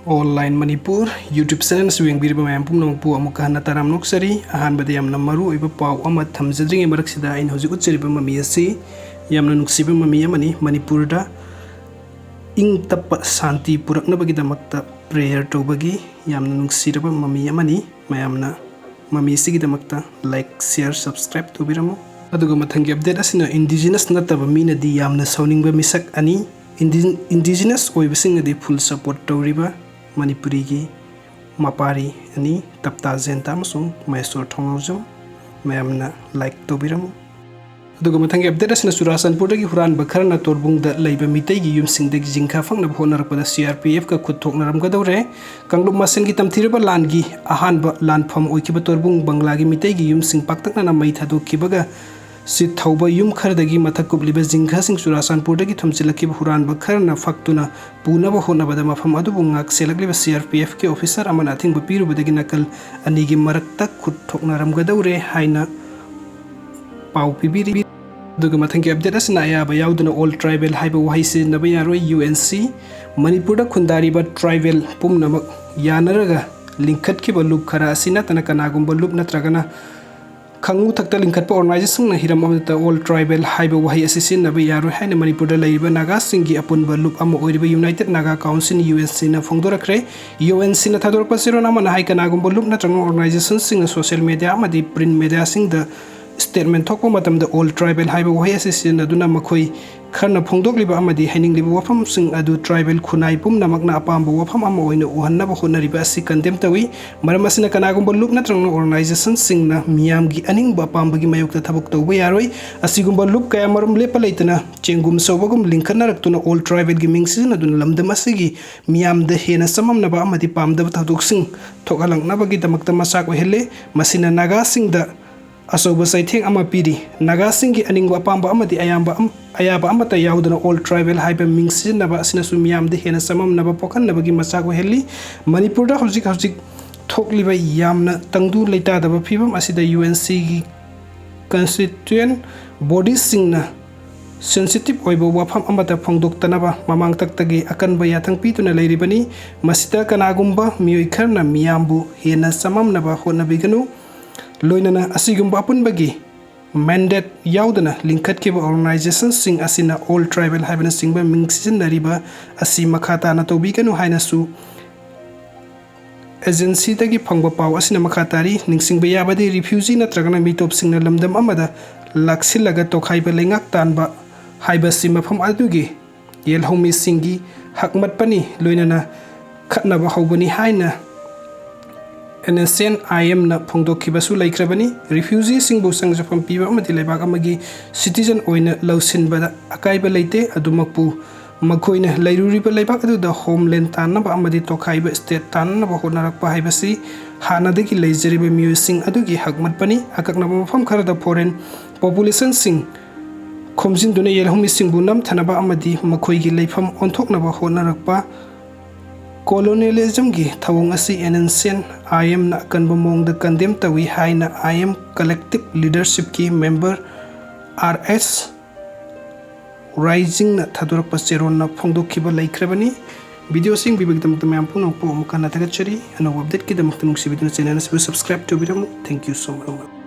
Online Manipur YouTube channel swing bir mayam pum nong pu amuk hana taram nok sari ahan bade yam namaru iba pau ama thamjadring marak sida in hoji ut cheri mami asi yamna nuksiba mami amani Manipur da ing tap santi purakna bagi damakta prayer to bagi yamna nuksiraba mami amani mayamna mami sigi damakta like share subscribe to biramu aduga mathangi update asina indigenous nataba mina di yamna sauningba misak ani indigenous oibasing adi full support tawriba Manipuri gi mapari ani tapta zenta masung maestro thongawjam mayamna like tobiramu aduga mathangi update asina Churachandpursagi Huranba Khrana Torbungda leiba MEITEIGI YUMSINGDAGI ZINKHA FAKNABA HOTNARAKPADA CRPF ka KHUT THOKNARAMGADOURE kanglub masen gi tamthiraba lan gi ahanba lanpham oikiba Torbung Bangla gi MEITEIGI YUMSING paktakna mai thadokkibaga si thauba yum khardagi mathakubliba ZINKHA sing Churachandpursagi thumchilakkiba Huranba Khrana faktuna punaba honabada mafam adubu ngak selagliba CRPF ke officer amana thingba pirubadagi nakal anigi marakta KHUT THOKNARAMGADOURE haina pau pibiri duga mathangi update asina Ayaba Yaodana all tribal Haiba Wahei Sijnnaba Yaroi UNC Manipurda khundariba tribal pumnamak yanaraga linkhatkiba loop khara asina tana kanagumba loop natragana Khangu thakta linkhatpa organization na hiram amata all tribal Haiba Wahei Sijnnaba Yaroi haina Manipurda leiba naga singi apunba loop ama oiriba United Naga Council UNC na phongdorakre UNC na thadorpa siron amana hai kanagumba loop natranga organization sing social media amadi print media sing the statement thokpa matamda all tribal Haiba Wahei Sijnnaduna makhoi kharna phongdokliba amadi hainingliba wafam sing adu tribal khunai pumnamakna apamba wafam ama oina uhannaba honariba asi condemn tawi maram asina kanagumba loop natranga organization singna miyamgi aningba apambagi mayokta thabuk tawba yaroi asigumba loop kaya marum lepa leitana chengum sobagum linkhanaraktuna all tribal gi mingsinaduna lamdam asigi miyamda hena samamnaba amadi pamdaba taduk sing thokalangnabagi damakta masak ohelle masina naga singda asoba saitheng ama piri naga singi aningwa apamba amadi ayaba amata yaudana all tribal Haiba mingsinaba asina sumiyamde hena samamnaba pokhannabagi masako helli Manipurda hojik thokliba yamna tangdu leitadaba phibam asida UNC gi constituent bodies singna sensitive oiba wafam amata phongdoktanaba mamang taktagi akanba yathang pituna leiribani masida kanagumba miyoi kharna miyambu hena samamnaba honabiganu loinana asigumba apunbagi mandate yaudana linkhatkiba organization sing asina all tribal haibana singba mingsinariba asi makhata na tobikanu haina su agency dagi phangba paw asina makhatari ningsingba yabadi refugee natragana mitop singna lamdam amada laksilaga tokhaiba lengak tanba haiba simafam adugi yelhomi singi hakmat pani loinana khatnaba hobani haina NSN IM na phongdokkibasu laikrabani refugee singbu sangjafam piba amati leibak amagi citizen oina lausinbada akaiba leite adumakpu makoina lairuriba leibak aduda homeland tanaba amadi tokhaiba state tanaba honarakpa haibasi hanadagi leijariba miyosing adugi hakmatpani akaknaba mafam kharada foreign population sing khomjinduna yelhumi singbu nam thanaba amadi makoigi leifam onthoknaba honarakpa colonialism gi thawong asi NSN IM na kanba mongda condemn tawi haina IM collective leadership ki member RS rising na thadurpa cheron na phongdokkiba laikhrabani video sing bibigdam tamyam puno po mukana tagachari ano update ki damak tanung sibiduna channel na subscribe to biramu thank you so much